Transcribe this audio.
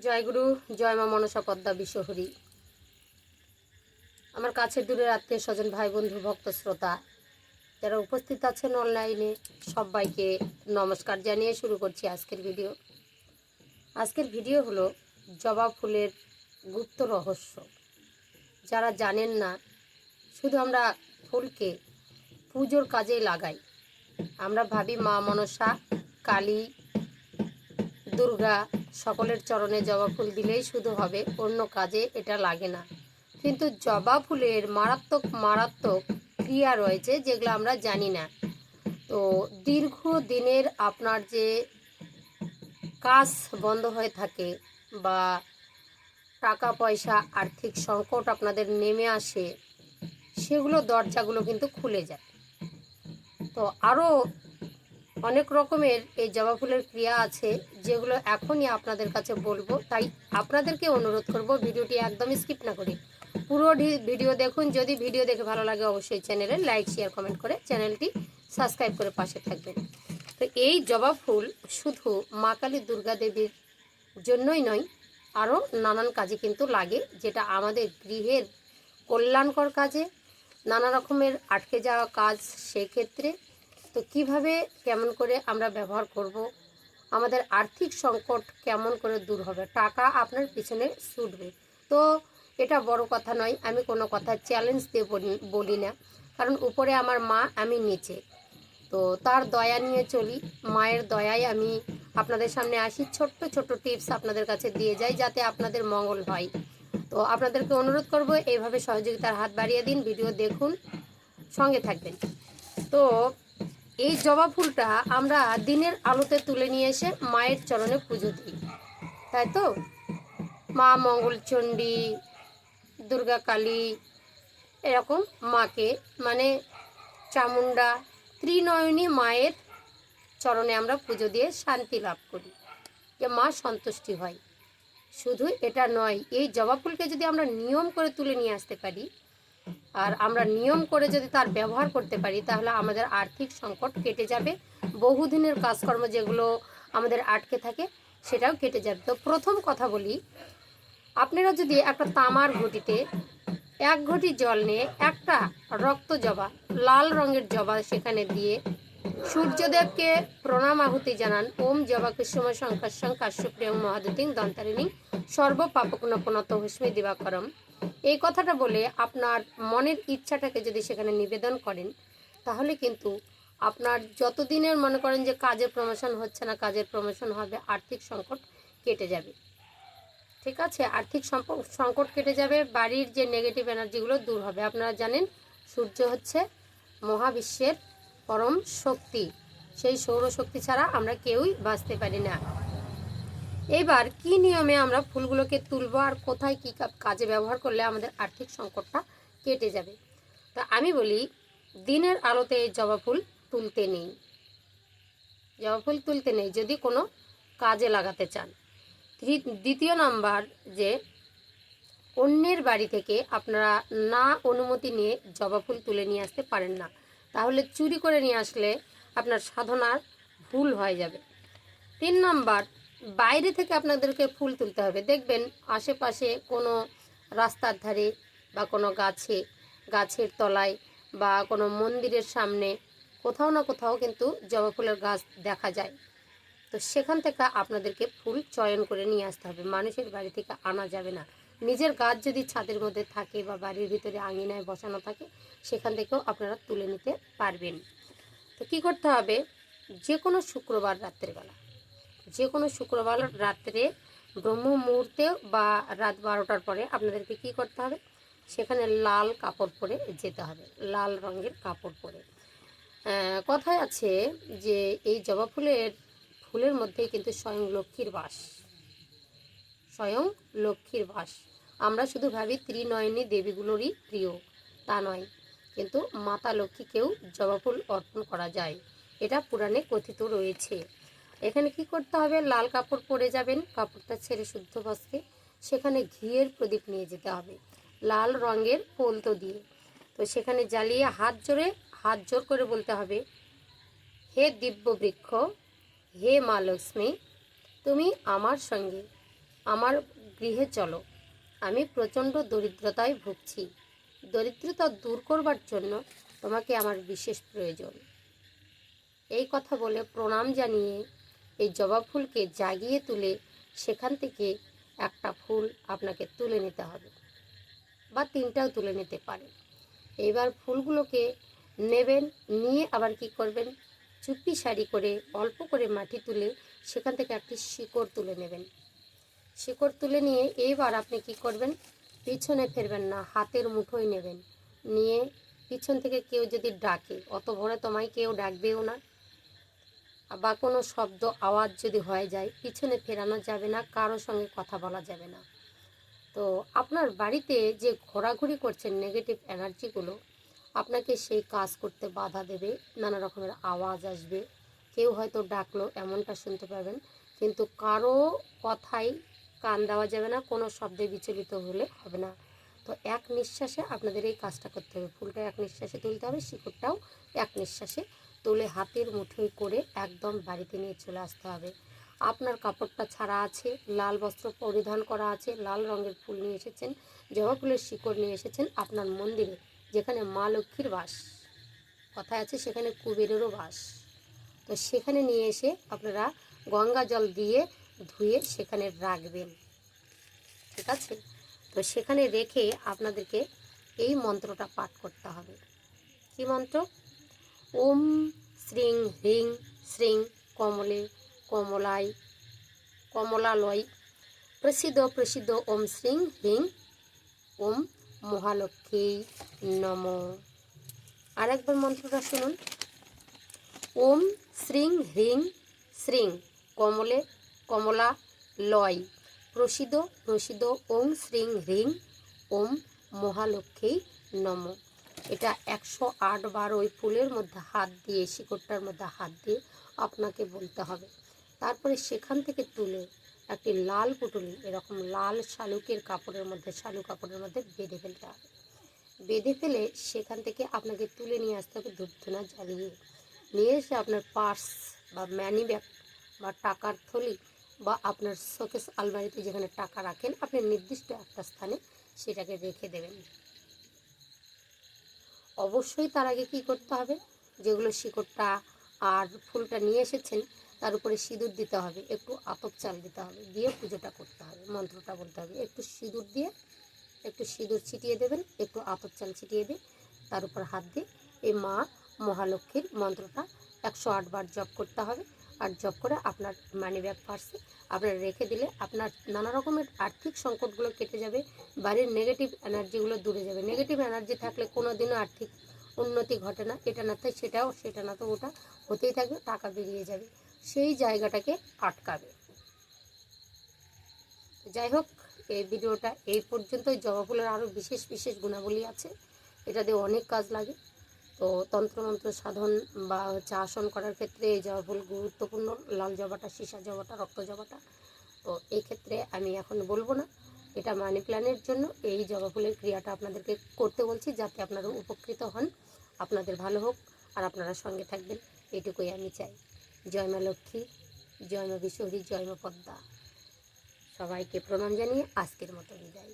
জয়গুরু, জয় মা মনসা পদ্মা বিশ্বহরি। আমার কাছের দূরের আত্মীয় স্বজন, ভাই বন্ধু, ভক্ত শ্রোতা যারা উপস্থিত আছেন অনলাইনে, সবাইকে নমস্কার জানিয়ে শুরু করছি আজকের ভিডিও। আজকের ভিডিও হলো জবা ফুলের গুপ্ত রহস্য। যারা জানেন না, শুধু আমরা ফুলকে পুজোর কাজেই লাগাই। আমরা ভাবি মা মনসা, কালী, দুর্গা সকলের চরণে জবা ফুল দিলেই শুধু হবে, অন্য কাজে এটা লাগে না। কিন্তু জবা ফুলের মারাত্মক মারাত্মক ক্রিয়া রয়েছে যেগুলো আমরা জানি না। তো দীর্ঘ দিনের আপনার যে কাজ বন্ধ হয়ে থাকে বা টাকা পয়সা আর্থিক সংকট আপনাদের নেমে আসে, সেগুলো দরজাগুলো কিন্তু খুলে যায়। তো আরও অনেক রকমের এই জবা ফুলের ক্রিয়া আছে যেগুলো এখনই আপনাদের কাছে বলবো। তাই আপনাদেরকে অনুরোধ করব ভিডিওটি একদম স্কিপ না করে পুরো ভিডিও দেখুন। যদি ভিডিও দেখে ভালো লাগে অবশ্যই চ্যানেলে লাইক, শেয়ার, কমেন্ট করে চ্যানেলটি সাবস্ক্রাইব করে পাশে থাকবেন। তো এই জবা ফুল শুধু মা কালী, দুর্গা দেবীর জন্যই নয়, আরও নানান কাজে কিন্তু লাগে, যেটা আমাদের গৃহের কল্যাণকর কাজে, নানা রকমের আটকে যাওয়া কাজ সেক্ষেত্রে। তো কিভাবে কেমন করে আমরা ব্যবহার করব, আমাদের আর্থিক সংকট কেমন করে দূর হবে, টাকা আপনার পিছনে ছুটবে। তো এটা বড় কথা নয়, আমি কোনো কথা চ্যালেঞ্জ দিয়ে বলি না, কারণ উপরে আমার মা, আমি নিচে। তো তার দয়া নিয়ে চলি, মায়ের দয়ায় আমি আপনাদের সামনে আসি, ছোট্ট ছোট্ট টিপস আপনাদের কাছে দিয়ে যাই যাতে আপনাদের মঙ্গল হয়। তো আপনাদেরকে অনুরোধ করব এইভাবে সহযোগিতার হাত বাড়িয়ে দিন, ভিডিও দেখুন, সঙ্গে থাকবেন। তো এই জবা ফুলটা আমরা দিনের আলোতে তুলে নিয়ে এসে মায়ের চরণে পুজো দিই, তাই তো? মা মঙ্গলচণ্ডী, দুর্গা কালী, এরকম মাকে, মানে চামুণ্ডা, ত্রিনয়নী মায়ের চরণে আমরা পুজো দিয়ে শান্তি লাভ করি, যে মা সন্তুষ্টি হয়। শুধু এটা নয়, এই জবা ফুলকে যদি আমরা নিয়ম করে তুলে নিয়ে আসতে পারি আর আমরা নিয়ম করে যদি তার ব্যবহার করতে পারি, তাহলে আমাদের আর্থিক সংকট কেটে যাবে। বহুদিনের কাজকর্ম যেগুলো আমাদের আটকে থাকে সেটাও কেটে যাবে। তো প্রথম কথা বলি, আপনারা যদি একটা তামার ঘটিতে 1 ঘটি জল নিয়ে একটা রক্ত জবা, লাল রঙের জবা সেখানে দিয়ে সূর্যদেবকে প্রণাম আহুতি জানান। ওম জবা কুসুম শঙ্কর্ষং কাশ্যপ্রিয়ং মহাদুতিং দন্তারিণী সর্ব পাপকুণপনত হস্মি দিবাকরম, এই কথাটা বলে আপনার মনের ইচ্ছাটাকে যদি সেখানে নিবেদন করেন, তাহলে কিন্তু আপনার যতদিনের মনে করেন যে কাজের প্রমোশন হচ্ছে না, কাজের প্রমোশন হবে, আর্থিক সংকট কেটে যাবে। ঠিক আছে, আর্থিক সংকট কেটে যাবে, বাড়ির যে নেগেটিভ এনার্জিগুলো দূর হবে। আপনারা জানেন সূর্য হচ্ছে মহাবিশ্বের পরম শক্তি, সেই সৌরশক্তি ছাড়া আমরা কেউই বাঁচতে পারি না। এবার কি নিয়মে আমরা ফুলগুলোকে তুলবো আর কোথায় কী কাজে ব্যবহার করলে আমাদের আর্থিক সংকটটা কেটে যাবে? তা আমি বলি, দিনের আলোতে জবা ফুল তুলতে নেই, জবা ফুল তুলতে নেই যদি কোনো কাজে লাগাতে চান। দ্বিতীয় নাম্বার, যে অন্যের বাড়ি থেকে আপনারা না অনুমতি নিয়ে জবা ফুল তুলে নিয়ে আসতে পারেন না, তাহলে চুরি করে নিয়ে আসলে আপনার সাধনার ভুল হয়ে যাবে। 3 নাম্বার, বাইরে থেকে আপনাদেরকে ফুল তুলতে হবে। দেখবেন আশেপাশে কোনো রাস্তার ধারে বা কোনো গাছের তলায় বা কোনো মন্দিরের সামনে কোথাও না কোথাও কিন্তু জবা ফুলের গাছ দেখা যায়। তো সেখান থেকে আপনাদেরকে ফুল চয়ন করে নিয়ে আসতে হবে, মানুষের বাড়ি থেকে আনা যাবে না। নিজের গাছ যদি ছাদের মধ্যে থাকে বা বাড়ির ভিতরে আঙিনায় বসানো থাকে, সেখান থেকেও আপনারা তুলে নিতে পারবেন। তো কী করতে হবে, যে কোনো শুক্রবার রাত্রেবেলা, যে কোনো শুক্রবার রাত্রে ব্রহ্ম মুহূর্তে বা রাত 12টার পরে আপনাদেরকে কী করতে হবে, সেখানে লাল কাপড় পরে যেতে হবে, লাল রঙের কাপড় পরে। কথায় আছে যে এই জবা ফুলের মধ্যেই কিন্তু স্বয়ং লক্ষ্মীর বাস, স্বয়ং লক্ষ্মীর বাস। আমরা শুধু ভাবি ত্রিনয়নী দেবীগুলোরই প্রিয়, তা নয়, কিন্তু মাতা লক্ষ্মীকেও জবা ফুল অর্পণ করা যায়, এটা পুরাণে কথিত রয়েছে। এখানে কি করতে হবে, লাল কাপড় পরে যাবেন, কাপড়টা ছেড়ে শুদ্ধ বস্ত্রে সেখানে ঘিয়ের প্রদীপ নিয়ে যেতে হবে, লাল রঙের পলতো দিয়ে। তো সেখানে জ্বালিয়ে হাত জোর করে বলতে হবে, হে দিব্য বৃক্ষ, হে মা লক্ষ্মী, তুমি আমার সঙ্গে আমার গৃহে চলো, আমি প্রচণ্ড দরিদ্রতায় ভুগছি। দরিদ্রতা দূর করবার জন্য তোমাকে আমার বিশেষ প্রয়োজন। এই কথা বলে প্রণাম জানিয়ে এই জবা ফুলকে জাগিয়ে তুলে সেখান থেকে একটা ফুল আপনাকে তুলে নিতে হবে, বা তিনটাও তুলে নিতে পারেন। এবার ফুলগুলোকে নেবেন, নিয়ে আবার কি করবেন, চুপি সারি করে অল্প করে মাটি তুলে সেখান থেকে একটি শিকড় তুলে নেবেন। শিকড় তুলে নিয়ে এইবার আপনি কি করবেন, পিছনে ফিরবেন না, হাতের মুঠোয় নেবেন। নিয়ে পিছন থেকে কেউ যদি ডাকে, অত ভোরে তোমায় কেউ ডাকবেও না, বা কোনো শব্দ আওয়াজ যদি হয়ে যায়, পিছনে ফেরানো যাবে না, কারোর সঙ্গে কথা বলা যাবে না। তো আপনার বাড়িতে যে ঘোরাঘুরি করছেন নেগেটিভ এনার্জিগুলো, আপনাকে সেই কাজ করতে বাধা দেবে। নানা রকমের আওয়াজ আসবে, কেউ হয়তো ডাকলো এমনটা শুনতে পাবেন, কিন্তু কারো কথাই কান দেওয়া যাবে না, কোনো শব্দে বিচলিত হলে হবে না। তো এক নিঃশ্বাসে আপনাদের এই কাজটা করতে হবে। ফুলটা এক নিঃশ্বাসে তুলতে হবে, শিকড়টাও এক নিঃশ্বাসে তুলে হাতের মুঠোয় করে একদম বাড়িতে নিয়ে চলে আসতে হবে। আপনার কাপড়টা ছাড়া আছে, লাল বস্ত্র পরিধান করা আছে, লাল রঙের ফুল নিয়ে এসেছেন, জবা ফুলের শিকড় নিয়ে এসেছেন। আপনার মন্দিরে যেখানে মা লক্ষ্মীর বাস, কথায় আছে সেখানে কুবেরেরও বাস, তো সেখানে নিয়ে এসে আপনারা গঙ্গা জল দিয়ে ধুয়ে সেখানে রাখবেন, ঠিক আছে? তো সেখানে রেখে আপনাদেরকে এই মন্ত্রটা পাঠ করতে হবে। কী মন্ত্র? ওম শ্রীং হ্রিং শ্রীং কমলে কমলায় কমলালয় প্রসিদ্ধ প্রসিদ্ধ ওম শ্রীং হ্রিং ওম মহালক্ষ্মী নম। আরেকবার মন্ত্রটা শুনুন। ওম শ্রীং হ্রিং শ্রীং কমলে কমলা লয় প্রসিদ্ধ প্রসিদ্ধ ওম শ্রীং হ্রিং ওম মহালক্ষ্মী নম। এটা 108 বার ওই ফুলের মধ্যে হাত দিয়ে, শিকড়টার মধ্যে হাত দিয়ে আপনাকে বলতে হবে। তারপরে সেখান থেকে তুলে একটি লাল পুটুলি, এরকম লাল শালুকের কাপড়ের মধ্যে, শালু কাপড়ের মধ্যে বেঁধে ফেলতে হবে। বেঁধে ফেলে সেখান থেকে আপনাকে তুলে নিয়ে আসতে হবে ধূপধুনা জ্বালিয়ে। নিয়ে এসে আপনার পার্স বা ম্যানি ব্যাগ বা টাকার থলি বা আপনার শোকেস আলমারিতে যেখানে টাকা রাখেন, আপনি নির্দিষ্ট একটা স্থানে সেটাকে রেখে দেবেন। অবশ্যই তার আগে কী করতে হবে, যেগুলো শিকড়টা আর ফুলটা নিয়ে এসেছেন তার উপরে সিঁদুর দিতে হবে, একটু আতপ চাল দিতে হবে, দিয়ে পুজোটা করতে হবে, মন্ত্রটা বলতে হবে। একটু সিঁদুর দিয়ে, একটু সিঁদুর ছিটিয়ে দেবেন, একটু আতপ চাল ছিটিয়ে দিয়ে তার উপর হাত দিয়ে এই মা মহালক্ষ্মীর মন্ত্রটা 108 বার জপ করতে হবে। আর জপ করে আপনার মানি ব্যাগ পার্সে আপনার রেখে দিলে আপনার নানা রকমের আর্থিক সংকটগুলো কেটে যাবে, বাড়ির নেগেটিভ এনার্জিগুলো দূরে যাবে। নেগেটিভ এনার্জি থাকলে কোনো দিনও আর্থিক উন্নতি ঘটে না, এটা না তো সেটাও, সেটা না তো ওটা হতেই থাকবে, টাকা বেরিয়ে যাবে, সেই জায়গাটাকে আটকাবে। যাই হোক, এই ভিডিওটা এই পর্যন্তই। জবা ফুলের আরও বিশেষ বিশেষ গুণাবলী আছে, এটা দিয়ে অনেক কাজ লাগে। তো তন্ত্রমন্ত্র সাধন বা আসন করার ক্ষেত্রে এই জবা ফুল গুরুত্বপূর্ণ। লাল জবাটা, সীসা জবাটা, রক্ত জবাটা। তো এই ক্ষেত্রে আমি এখন বলবো না, এটা মানি প্ল্যানের জন্য এই জবা ফুলের ক্রিয়াটা আপনাদেরকে করতে বলছি, যাতে আপনারা উপকৃত হন, আপনাদের ভালো হোক আর আপনারা সঙ্গে থাকবেন, এটুকুই আমি চাই। জয় মা লক্ষ্মী, জয় মা বিশ্বহরী, জয় মা পদ্মা। সবাইকে প্রণাম জানিয়ে আজকের মতো বিদায়।